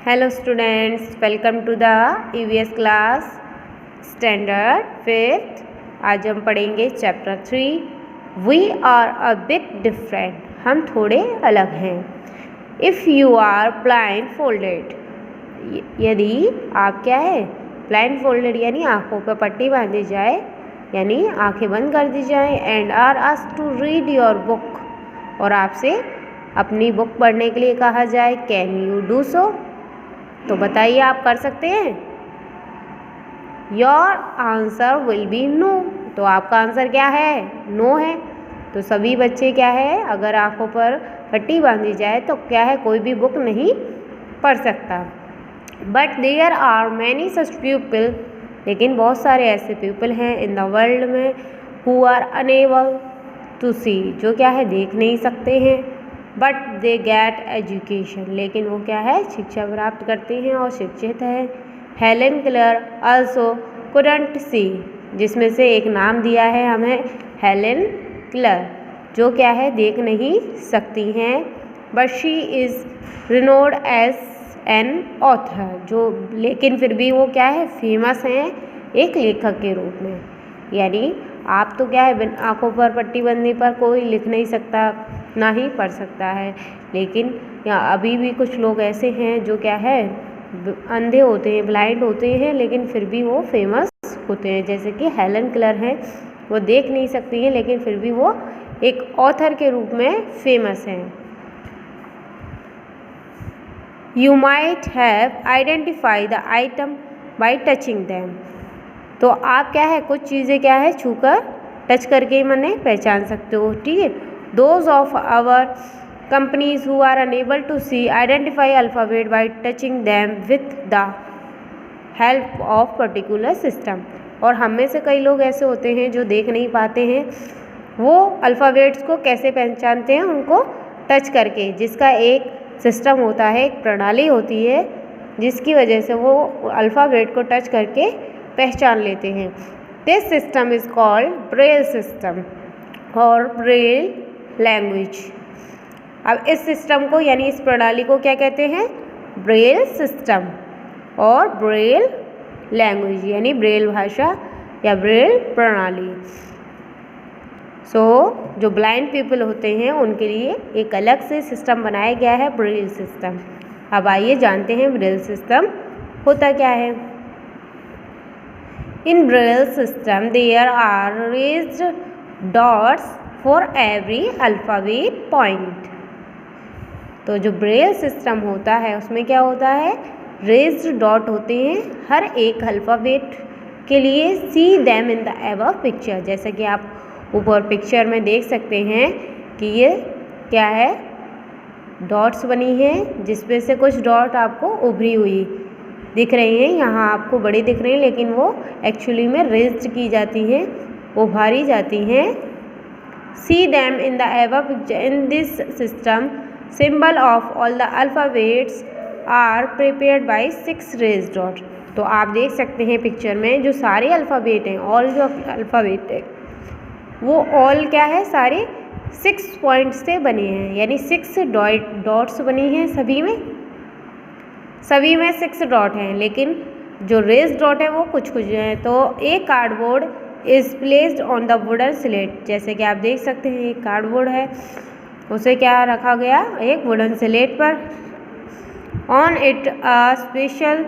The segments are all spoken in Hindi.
Hello students, welcome to the EVS class standard 5th। आज हम पढ़ेंगे chapter 3 We are a bit different। हम थोड़े अलग हैं। If you are blindfolded, यदि आप क्या है blindfolded यानी आँखों पर पट्टी बांधी जाए यानी आँखें बंद कर दी जाए and are asked to read your book, और आपसे अपनी बुक पढ़ने के लिए कहा जाए कैन यू डू सो, तो बताइए आप कर सकते हैं। Your answer will be no, तो आपका आंसर क्या है, नो है। तो सभी बच्चे क्या है, अगर आंखों पर पट्टी बांधी जाए तो क्या है, कोई भी बुक नहीं पढ़ सकता। But there are many such people, लेकिन बहुत सारे ऐसे पीपल हैं इन द वर्ल्ड में who are unable to see, जो क्या है देख नहीं सकते हैं। बट दे गेट एजुकेशन, लेकिन वो क्या है शिक्षा प्राप्त करते हैं और शिक्षित है। Helen colour also couldn't see, जिसमें से एक नाम दिया है हमें हेलेन क्लर, जो क्या है देख नहीं सकती हैं। But she is renowned as an author, जो लेकिन फिर भी वो क्या है फेमस हैं एक लेखक के रूप में। यानी आप तो क्या है आँखों पर पट्टी बंधने पर कोई लिख नहीं सकता ना ही पढ़ सकता है, लेकिन यहाँ अभी भी कुछ लोग ऐसे हैं जो क्या है अंधे होते हैं, ब्लाइंड होते हैं, लेकिन फिर भी वो फेमस होते हैं। जैसे कि हेलेन क्लर हैं, वो देख नहीं सकती हैं लेकिन फिर भी वो एक ऑथर के रूप में फेमस हैं। You might have identify the item by touching them, तो आप क्या है कुछ चीज़ें क्या है छूकर टच करके मैंने पहचान सकते हो, ठीक है। Those of our companies who are unable to see identify alphabet by touching them with the help of particular system, और हम में से कई लोग ऐसे होते हैं जो देख नहीं पाते हैं, वो अल्फ़ाबेट्स को कैसे पहचानते हैं, उनको टच करके, जिसका एक सिस्टम होता है, एक प्रणाली होती है जिसकी वजह से वो अल्फ़ाबेट को टच करके पहचान लेते हैं। This system is called Braille system और ब्रेल लैंग्वेज। अब इस सिस्टम को यानी इस प्रणाली को क्या कहते हैं, ब्रेल सिस्टम और ब्रेल लैंग्वेज यानी ब्रेल भाषा या ब्रेल प्रणाली। जो ब्लाइंड पीपल होते हैं उनके लिए एक अलग से सिस्टम बनाया गया है ब्रेल सिस्टम। अब आइए जानते हैं ब्रेल सिस्टम होता क्या है। In Braille system there are raised dots for every alphabet point। तो जो ब्रेल सिस्टम होता है उसमें क्या होता है, रेज्ड डॉट होते हैं हर एक अल्फ़ाबेट के लिए। See them in the above picture, जैसे कि आप ऊपर पिक्चर में देख सकते हैं कि ये क्या है डॉट्स बनी हैं, जिसमें से कुछ डॉट आपको उभरी हुई दिख रही हैं, यहाँ आपको बड़ी दिख रही हैं लेकिन वो एक्चुअली में रेज्ड की जाती हैं, उभारी जाती हैं। See them in the above picture in this system symbol of all the alphabets are prepared by 6 raised dot. तो आप देख सकते हैं पिक्चर में जो सारे अल्फ़ाबेट हैं, ऑल जो अल्फ़ाबेट है वो ऑल क्या है सारे 6 पॉइंट्स से बने हैं, यानी 6 डॉट्स बनी हैं सभी में 6 डॉट हैं, लेकिन जो रेज डॉट है वो कुछ हैं। तो एक cardboard is placed on the wooden slate, जैसे कि आप देख सकते हैं एक कार्डबोर्ड है, उसे क्या रखा गया एक वुडन स्लेट पर। On it a special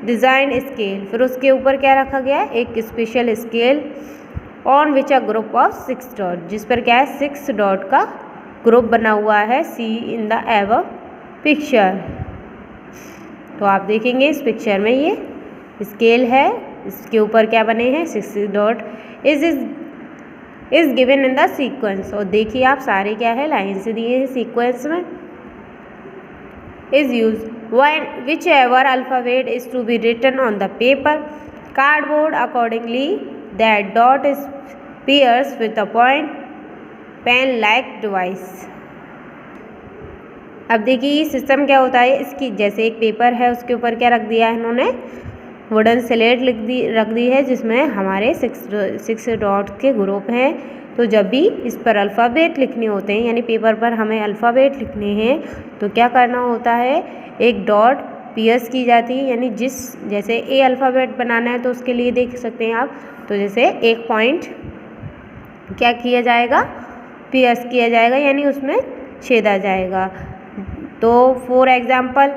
design scale, फिर उसके ऊपर क्या रखा गया एक special scale. On which a group of 6 dot, जिस पर क्या है 6 डॉट का ग्रुप बना हुआ है। सी इन द अबव पिक्चर, तो आप देखेंगे इस पिक्चर में ये स्केल है, इसके ऊपर क्या बने हैं 6 dot. Is given in the sequence, और देखिए आप सारे क्या है लाइन से दिए हैं सीक्वेंस में। Is use when whichever alphabet is to be written on the paper cardboard accordingly that dot is pairs with the point pen like device. अब देखिए ये सिस्टम क्या होता है, इसकी जैसे एक पेपर है उसके ऊपर क्या रख दिया है इन्होंने वुडन स्लेट रख दी है, जिसमें हमारे 6 डॉट के ग्रुप हैं। तो जब भी इस पर अल्फ़ाबेट लिखने होते हैं यानी पेपर पर हमें अल्फ़ाबेट लिखने हैं तो क्या करना होता है, एक डॉट पियर्स की जाती है, यानी जैसे ए अल्फ़ाबेट बनाना है तो उसके लिए देख सकते हैं आप, तो जैसे एक पॉइंट क्या किया जाएगा, पियर्स किया जाएगा, यानी उसमें छेदा जाएगा। तो फॉर एग्जाम्पल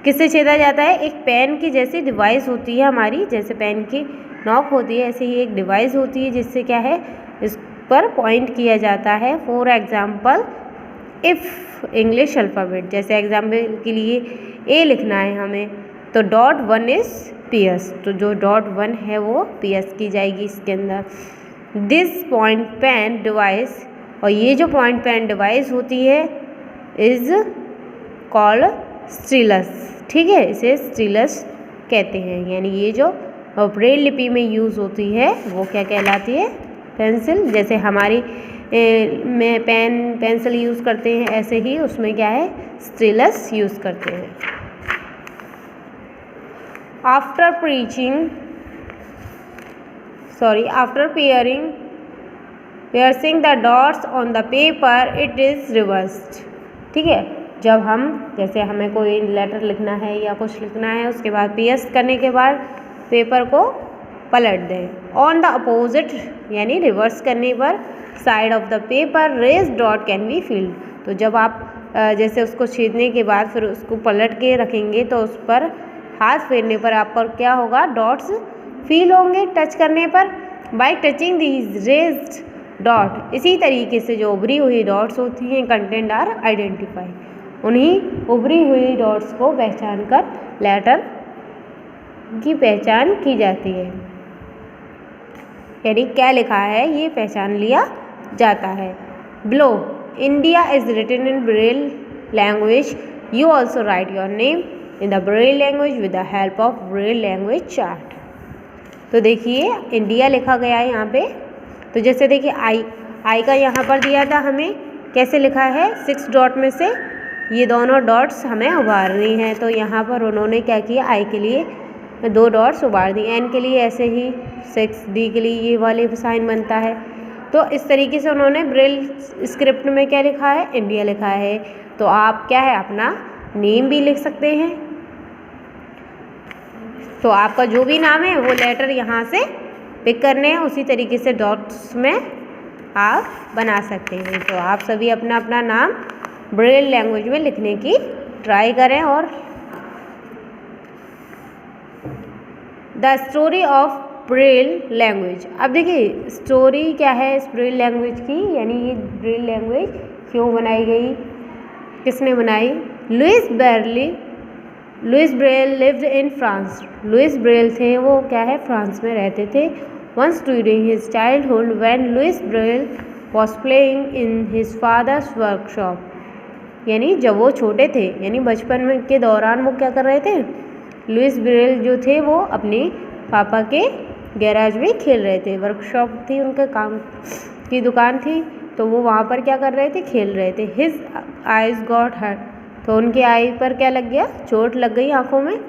किससे छेदा जाता है, एक पेन की जैसी डिवाइस होती है हमारी, जैसे पेन की नॉक होती है ऐसे ही एक डिवाइस होती है जिससे क्या है, इस पर पॉइंट किया जाता है। For example if English alphabet, जैसे एग्जाम्पल के लिए ए लिखना है हमें, तो डॉट 1 इज़ पियर्स, तो जो डॉट 1 है वो पियर्स की जाएगी इसके अंदर। दिस पॉइंट पेन डिवाइस, और ये जो पॉइंट पेन डिवाइस होती है इज़ कॉल्ड स्टिलस, ठीक है, इसे स्टिलस कहते हैं। यानी ये जो ब्रेल लिपि में यूज़ होती है वो क्या कहलाती है, पेंसिल। जैसे हमारी में पेंसिल यूज़ करते हैं ऐसे ही उसमें क्या है, स्टिलस यूज़ करते हैं। After piercing the dots on the paper it is reversed, ठीक है। जब हम जैसे हमें कोई लेटर लिखना है या कुछ लिखना है, उसके बाद पियर्स करने के बाद पेपर को पलट दें। ऑन द अपोजिट यानी रिवर्स करने पर side of the paper raise dot can be field, तो जब आप जैसे उसको छेदने के बाद फिर उसको पलट के रखेंगे तो उस पर हाथ फेरने पर आप पर क्या होगा, डॉट्स फील होंगे टच करने पर। Bye touching these raised dot, इसी तरीके से जो उभरी हुई डॉट्स होती हैं, कंटेंट आर आइडेंटिफाई, उन्हीं उभरी हुई डॉट्स को पहचान कर लेटर की पहचान की जाती है, यानी क्या लिखा है ये पहचान लिया जाता है। Below India is written in Braille language, you also write your name in the Braille language with the help of Braille language chart. तो देखिए इंडिया लिखा गया है यहाँ पे, तो जैसे देखिए आई का यहाँ पर दिया था हमें, कैसे लिखा है, 6 डॉट में से ये दोनों डॉट्स हमें उभारनी हैं, तो यहाँ पर उन्होंने क्या किया, आई के लिए 2 डॉट्स उभार दी, एन के लिए ऐसे ही 6, डी के लिए ये वाले साइन बनता है। तो इस तरीके से उन्होंने ब्रेल स्क्रिप्ट में क्या लिखा है, इंडिया लिखा है। तो आप क्या है अपना नेम भी लिख सकते हैं, तो आपका जो भी नाम है वो लेटर यहाँ से पिक करने हैं, उसी तरीके से डॉट्स में आप बना सकते हैं। तो आप सभी अपना अपना नाम ब्रेल लैंग्वेज में लिखने की ट्राई करें। और the story of Braille language, अब देखिए स्टोरी क्या है इस ब्रेल लैंग्वेज की, यानी ये ब्रेल लैंग्वेज क्यों बनाई गई, किसने बनाई, Louis Braille lived in France. Louis Braille थे वो क्या है, फ्रांस में रहते थे। Once during his childhood when Louis Braille was playing in his father's workshop, यानी जब वो छोटे थे, यानी बचपन में के दौरान वो क्या कर रहे थे, लुइस ब्रेल जो थे वो अपने पापा के गैराज में खेल रहे थे, वर्कशॉप थी उनके काम की दुकान थी, तो वो वहाँ पर क्या कर रहे थे, खेल रहे थे। हिज आइज गॉट हर्ट, तो उनके आई पर क्या लग गया, चोट लग गई आँखों में।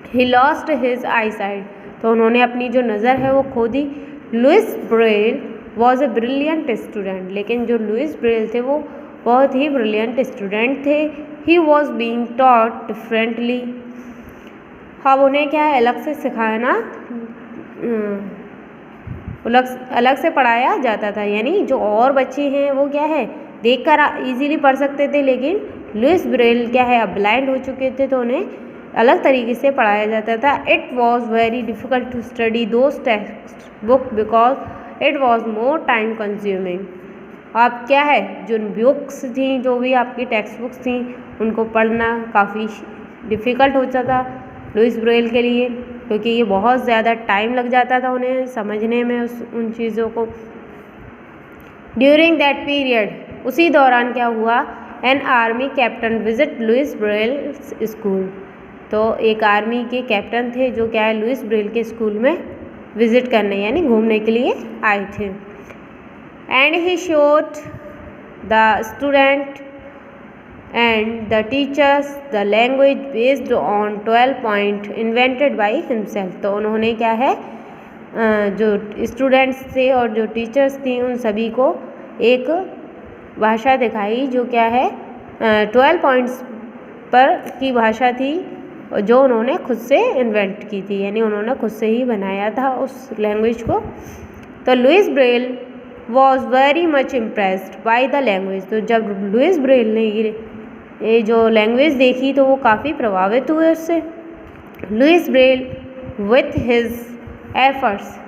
He lost his eye sight, तो उन्होंने अपनी जो नज़र है वो खो दी। Louis Braille was a brilliant student, लेकिन जो लुइस ब्रेल थे वो बहुत ही ब्रिलियंट स्टूडेंट थे। He was being taught differently, अब उन्हें क्या है अलग से सिखाना, अलग से पढ़ाया जाता था, यानी जो और बच्चे हैं वो क्या है देखकर इजीली पढ़ सकते थे, लेकिन लुइस ब्रेल क्या है अब ब्लाइंड हो चुके थे, तो उन्हें अलग तरीके से पढ़ाया जाता था। It was very difficult to study those text book because it was more time consuming. अब क्या है जो बुक्स थी, जो भी आपकी टेक्स्ट बुक्स थी, उनको पढ़ना काफ़ी डिफ़िकल्ट होता था लुइस ब्रेल के लिए, क्योंकि ये बहुत ज़्यादा टाइम लग जाता था उन्हें समझने में उन चीज़ों को। ड्यूरिंग दैट पीरियड, उसी दौरान क्या हुआ, an army captain visit Louis Braille school, तो एक आर्मी के कैप्टन थे जो क्या है लुइस ब्रेल के स्कूल में विज़िट करने यानी घूमने के लिए आए थे। And he showed the student and the teachers the language based on 12 point invented by himself, तो उन्होंने क्या है जो स्टूडेंट्स थे और जो टीचर्स थी उन सभी को एक भाषा दिखाई जो क्या है 12 पॉइंट्स पर की भाषा थी जो उन्होंने खुद से इन्वेंट की थी, यानी उन्होंने खुद से ही बनाया था उस लैंग्वेज को। तो Louis Braille was very much impressed by the language. तो जब लुइस ब्रेल ने ये जो लैंग्वेज देखी तो वो काफ़ी प्रभावित हुए उससे। Louis Braille with his efforts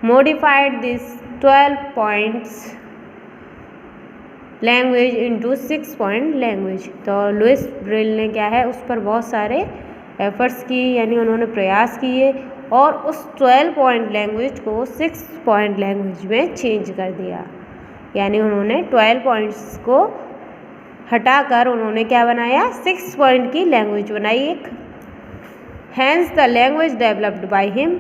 modified this 12 points language into 6 point language. तो लुइस ब्रेल ने क्या है उस पर बहुत सारे एफर्ट्स किए, यानी उन्होंने प्रयास किए और उस 12 पॉइंट लैंग्वेज को 6 पॉइंट लैंग्वेज में चेंज कर दिया। यानी उन्होंने 12 पॉइंट्स को हटाकर उन्होंने क्या बनाया, 6 पॉइंट की लैंग्वेज बनाई एक। Hence the language developed by him.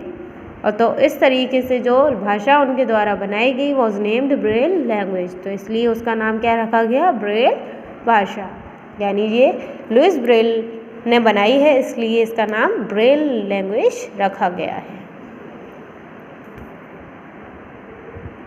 और तो इस तरीके से जो भाषा उनके द्वारा बनाई गई वॉज नेम्ड ब्रेल लैंग्वेज। तो इसलिए उसका नाम क्या रखा गया, ब्रेल भाषा। यानी ये लुइस ब्रेल ने बनाई है, इसलिए इसका नाम ब्रेल लैंग्वेज रखा गया है।